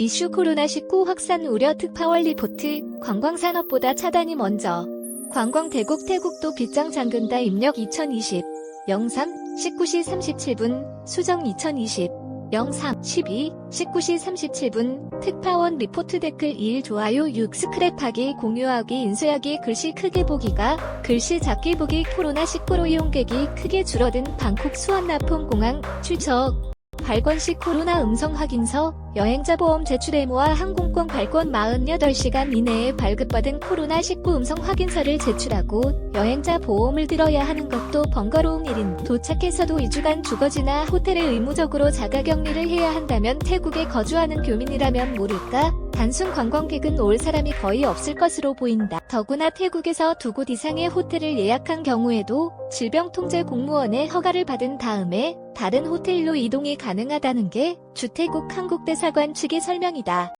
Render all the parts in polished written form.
이슈 코로나19 확산 우려 특파원 리포트. 관광산업보다 차단이 먼저. 관광 대국 태국도 빗장 잠근다 입력 2020. 03, 19시 37분, 수정 2020. 03, 12, 19시 37분, 특파원 리포트 댓글 2일 좋아요 6 스크랩하기 공유하기 인쇄하기 글씨 크게 보기가 글씨 작게 보기 코로나19로 이용객이 크게 줄어든 방콕 수완나폰 공항 출석 발권 시 코로나 음성 확인서 여행자 보험 제출 의무화 항공권 발권 48시간 이내에 발급받은 코로나19 음성 확인서를 제출하고 여행자 보험을 들어야 하는 것도 번거로운 일인 도착해서도 2주간 주거지나 호텔에 의무적으로 자가격리를 해야 한다면 태국에 거주하는 교민이라면 모를까? 단순 관광객은 올 사람이 거의 없을 것으로 보인다. 더구나 태국에서 2곳 이상의 호텔을 예약한 경우에도 질병통제공무원의 허가를 받은 다음에 다른 호텔로 이동이 가능하다는 게 주태국 한국대사관 측의 설명이다.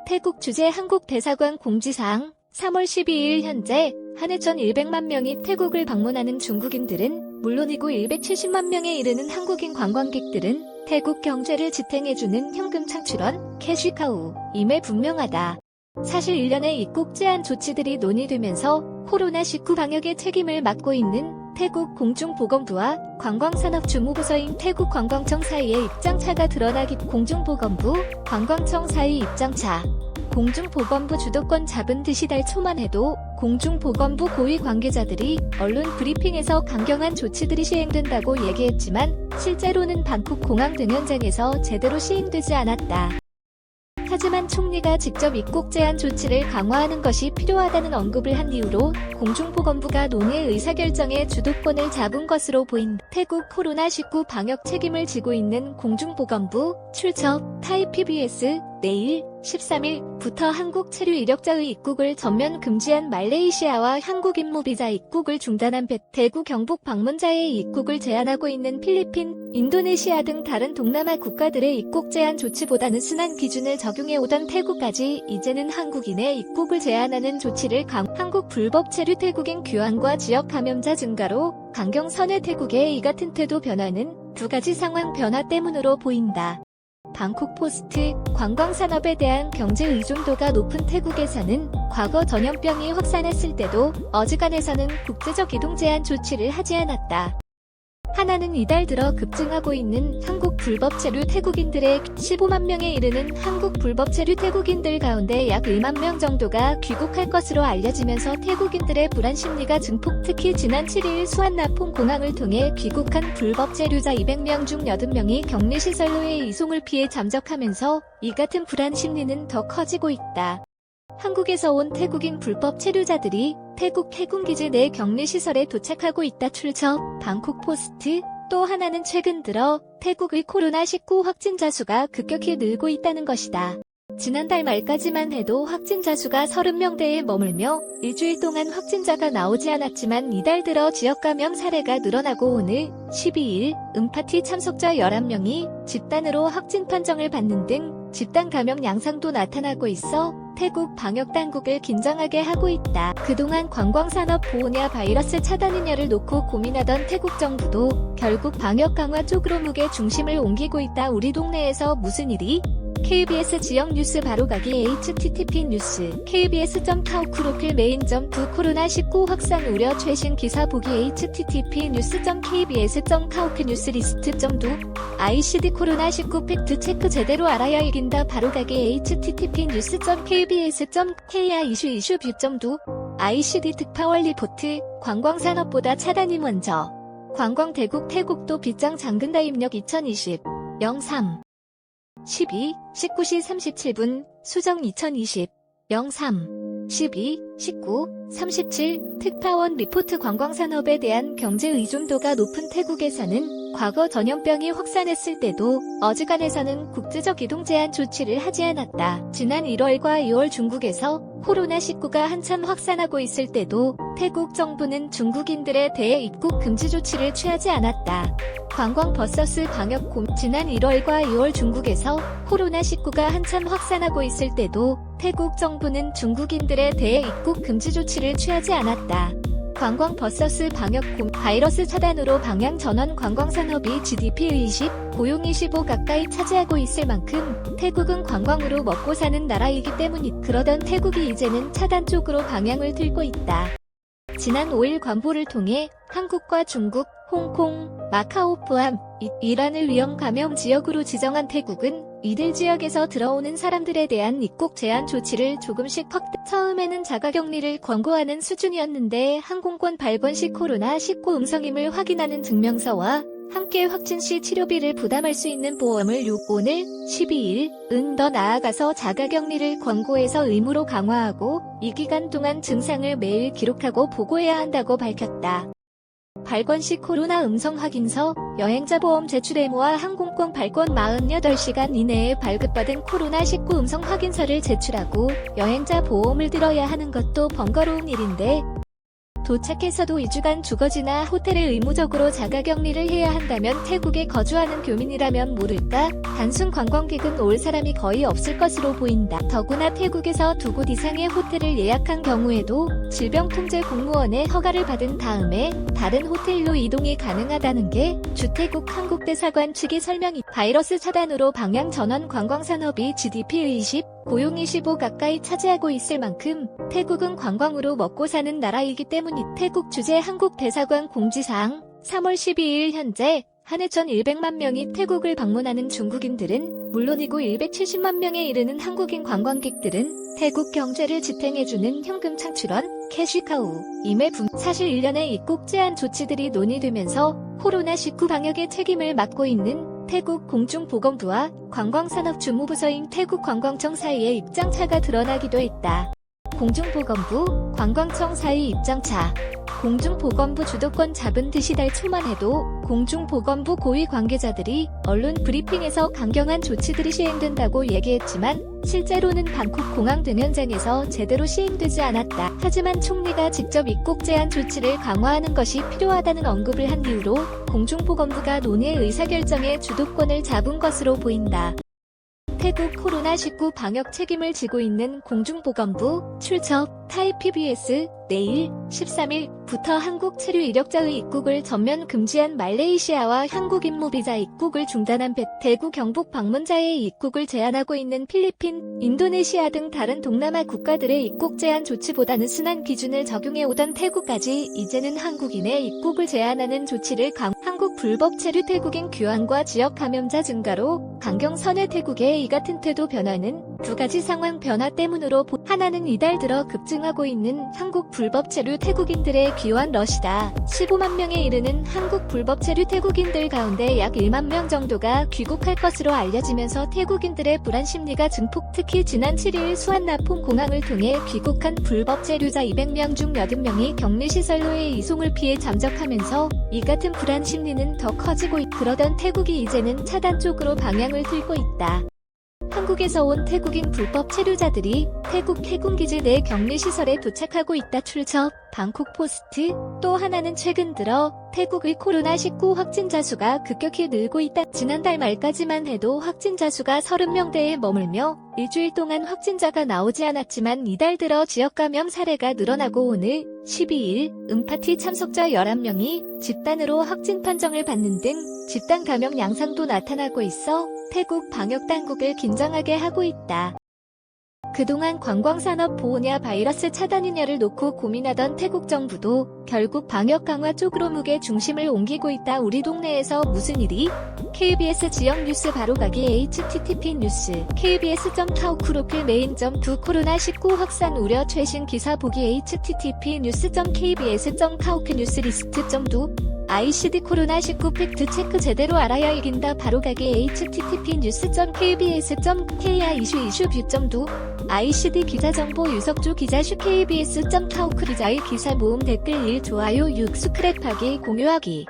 태국 주재 한국대사관 공지사항 3월 12일 현재 한 해 1,100만 명이 태국을 방문하는 중국인들은 물론이고 170만 명에 이르는 한국인 관광객들은 태국 경제를 지탱해주는 현금 창출원, 캐시카우, 임에 분명하다. 사실 1년의 입국 제한 조치들이 논의되면서 코로나19 방역의 책임을 맡고 있는 태국 공중보건부와 관광산업주무부서인 태국관광청 사이의 입장차가 드러나기 공중보건부, 관광청 사이 입장차. 공중보건부 주도권 잡은 듯이 달 초만 해도 공중보건부 고위 관계자들이 언론 브리핑에서 강경한 조치들이 시행된다고 얘기했지만 실제로는 방콕 공항 등 현장에서 제대로 시행되지 않았다. 하지만 총리가 직접 입국 제한 조치를 강화하는 것이 필요하다는 언급을 한 이후로 공중보건부가 논의 의사결정에 주도권을 잡은 것으로 보인다. 태국 코로나19 방역 책임을 지고 있는 공중보건부 출석 타이 PBS 내일 13일부터 한국 체류 이력자의 입국을 전면 금지한 말레이시아와 한국인 무비자 입국을 중단한 대구 경북 방문자의 입국을 제한하고 있는 필리핀, 인도네시아 등 다른 동남아 국가들의 입국 제한 조치보다는 순환 기준을 적용해오던 태국까지 이제는 한국인의 입국을 제한하는 조치를 한국 불법 체류 태국인 귀환과 지역 감염자 증가로 강경선의 태국의 이 같은 태도 변화는 두 가지 상황 변화 때문으로 보인다. 방콕 포스트, 관광산업에 대한 경제 의존도가 높은 태국에서는 과거 전염병이 확산했을 때도 어지간해서는 국제적 이동 제한 조치를 하지 않았다. 하나는 이달 들어 급증하고 있는 한국 불법 체류 태국인들의 15만 명에 이르는 한국 불법 체류 태국인들 가운데 약 1만 명 정도가 귀국할 것으로 알려지면서 태국인들의 불안 심리가 증폭. 특히 지난 7일 수완나폰 공항을 통해 귀국한 불법 체류자 200명 중 80명이 격리시설로의 이송을 피해 잠적하면서 이 같은 불안 심리는 더 커지고 있다. 한국에서 온 태국인 불법 체류자들이 태국 해군기지 내 격리시설에 도착하고 있다. 출석 방콕 포스트. 또 하나는 최근 들어 태국의 코로나19 확진자 수가 급격히 늘고 있다는 것이다. 지난달 말까지만 해도 확진자 수가 30명대에 머물며 일주일 동안 확진자가 나오지 않았지만 이달 들어 지역 감염 사례가 늘어나고 오늘 12일 음파티 참석자 11명이 집단으로 확진 판정을 받는 등 집단 감염 양상도 나타나고 있어 태국 방역당국을 긴장하게 하고 있다. 그동안 관광산업 보호냐 바이러스 차단이냐를 놓고 고민하던 태국 정부도 결국 방역 강화 쪽으로 무게 중심을 옮기고 있다. 우리 동네에서 무슨 일이? KBS 지역 뉴스 바로가기 http 뉴스 kbs.cauk 메인.부 코로나19 확산 우려 최신 기사 보기 http news.kbs.cauk 뉴스리스트.두 ICD 코로나19 팩트 체크 제대로 알아야 이긴다. 바로가기 http news.kbs.kr 이슈 뷰.두 ICD 특파원 리포트. 관광산업보다 차단이 먼저. 관광 대국 태국도 빗장 잠근다 입력 2020. 03 12, 19시 37분, 수정 2020. 03, 12, 19, 37, 특파원 리포트. 관광산업에 대한 경제 의존도가 높은 태국에서는 과거 전염병이 확산했을 때도 어지간해서는 국제적 이동 제한 조치를 하지 않았다. 지난 1월과 2월 중국에서 코로나19가 한참 확산하고 있을 때도 태국 정부는 중국인들에 대해 입국 금지 조치를 취하지 않았다. 관광 vs 방역 지난 1월과 2월 중국에서 코로나19가 한참 확산하고 있을 때도 태국 정부는 중국인들에 대해 입국 금지 조치를 취하지 않았다. 관광 vs 방역 바이러스 차단으로 방향 전환. 관광산업이 GDP 20, 고용 25 가까이 차지하고 있을 만큼 태국은 관광으로 먹고 사는 나라이기 때문이. 그러던 태국이 이제는 차단 쪽으로 방향을 틀고 있다. 지난 5일 관보를 통해 한국과 중국, 홍콩, 마카오 포함 이란을 위험 감염 지역으로 지정한 태국은 이들 지역에서 들어오는 사람들에 대한 입국 제한 조치를 조금씩 확대. 처음에는 자가격리를 권고하는 수준이었는데 항공권 발권 시 코로나19 음성임을 확인하는 증명서와 함께 확진 시 치료비를 부담할 수 있는 보험을 오늘 12일은 더 나아가서 자가격리를 권고해서 의무로 강화하고 이 기간 동안 증상을 매일 기록하고 보고해야 한다고 밝혔다. 발권 시 코로나 음성 확인서, 여행자 보험 제출 의무와 항공권 발권 48시간 이내에 발급받은 코로나19 음성 확인서를 제출하고 여행자 보험을 들어야 하는 것도 번거로운 일인데 도착해서도 2주간 주거지나 호텔에 의무적으로 자가격리를 해야 한다면 태국에 거주하는 교민이라면 모를까? 단순 관광객은 올 사람이 거의 없을 것으로 보인다. 더구나 태국에서 2곳 이상의 호텔을 예약한 경우에도 질병통제공무원의 허가를 받은 다음에 다른 호텔로 이동이 가능하다는 게 주태국 한국대사관 측의 설명이. 바이러스 차단으로 방향 전환. 관광산업이 GDP 20, 고용 25 가까이 차지하고 있을 만큼 태국은 관광으로 먹고 사는 나라이기 때문이. 태국 주재 한국대사관 공지사항 3월 12일 현재 한 해 1,100만 명이 태국을 방문하는 중국인들은 물론이고 170만 명에 이르는 한국인 관광객들은 태국 경제를 지탱해주는 현금 창출원, 캐시카우, 임의 사실 1년의 입국 제한 조치들이 논의되면서 코로나19 방역의 책임을 맡고 있는 태국 공중보건부와 관광산업주무부서인 태국관광청 사이의 입장차가 드러나기도 했다. 공중보건부, 관광청 사이 입장차. 공중보건부 주도권 잡은 듯이 달 초만 해도 공중보건부 고위 관계자들이 언론 브리핑에서 강경한 조치들이 시행된다고 얘기했지만 실제로는 방콕 공항 등 현장에서 제대로 시행되지 않았다. 하지만 총리가 직접 입국 제한 조치를 강화하는 것이 필요하다는 언급을 한 이후로 공중보건부가 논의 의사결정에 주도권을 잡은 것으로 보인다. 태국 코로나19 방역 책임을 지고 있는 공중보건부 출처 타이 PBS 내일 13일부터 한국 체류 이력자의 입국을 전면 금지한 말레이시아와 한국인 무비자 입국을 중단한 대구 경북 방문자의 입국을 제한하고 있는 필리핀, 인도네시아 등 다른 동남아 국가들의 입국 제한 조치보다는 순한 기준을 적용해 오던 태국까지 이제는 한국인의 입국을 제한하는 조치를 한국 불법 체류 태국인 귀환과 지역 감염자 증가로 강경선의 태국의 이 같은 태도 변화는 두 가지 상황 변화 때문으로 하나는 이달 들어 급증하고 있는 한국 불법 체류 태국인들의 귀환 러시다. 15만 명에 이르는 한국 불법 체류 태국인들 가운데 약 1만 명 정도가 귀국할 것으로 알려지면서 태국인들의 불안 심리가 증폭. 특히 지난 7일 수완나폰 공항을 통해 귀국한 불법 체류자 200명 중 80명이 격리시설로의 이송을 피해 잠적하면서 이 같은 불안 심리는 더 커지고 그러던 태국이 이제는 차단 쪽으로 방향을 틀고 있다. 한국에서 온 태국인 불법 체류자들이 태국 해군기지 내 격리시설에 도착하고 있다. 출처 방콕 포스트. 또 하나는 최근 들어 태국의 코로나19 확진자 수가 급격히 늘고 있다. 지난달 말까지만 해도 확진자 수가 30명대에 머물며 일주일 동안 확진자가 나오지 않았지만 이달 들어 지역 감염 사례가 늘어나고 오늘 12일 음파티 참석자 11명이 집단으로 확진 판정을 받는 등 집단 감염 양상도 나타나고 있어 태국 방역당국을 긴장하게 하고 있다. 그동안 관광산업 보호냐 바이러스 차단이냐를 놓고 고민하던 태국 정부도 결국 방역 강화 쪽으로 무게 중심을 옮기고 있다. 우리 동네에서 무슨 일이? KBS 지역 뉴스 바로가기 http 뉴스 kbs.tao크로클 메인.2 코로나19 확산 우려 최신 기사 보기 http news.kbs.taok 뉴스리스트.2 ICD 코로나19 팩트 체크 제대로 알아야 이긴다. 바로가기 http news.kbs.kr 이슈뷰.2 ICD 기자정보 유석주 기자슈 kbs.taok 기자의 기사 모음 댓글 1 좋아요 6 스크랩하기 공유하기.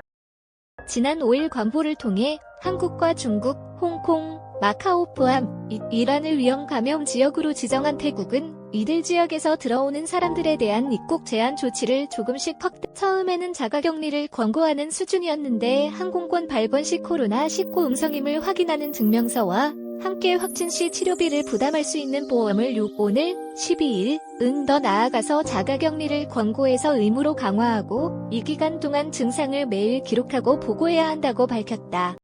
지난 5일 관보를 통해 한국과 중국, 홍콩, 마카오 포함 이란을 위험 감염 지역으로 지정한 태국은 이들 지역에서 들어오는 사람들에 대한 입국 제한 조치를 조금씩 확대. 처음에는 자가격리를 권고하는 수준이었는데 항공권 발권 시 코로나19 음성임을 확인하는 증명서와 함께 확진 시 치료비를 부담할 수 있는 보험을 오늘 12일 더 나아가서 자가격리를 권고해서 의무로 강화하고 이 기간 동안 증상을 매일 기록하고 보고해야 한다고 밝혔다.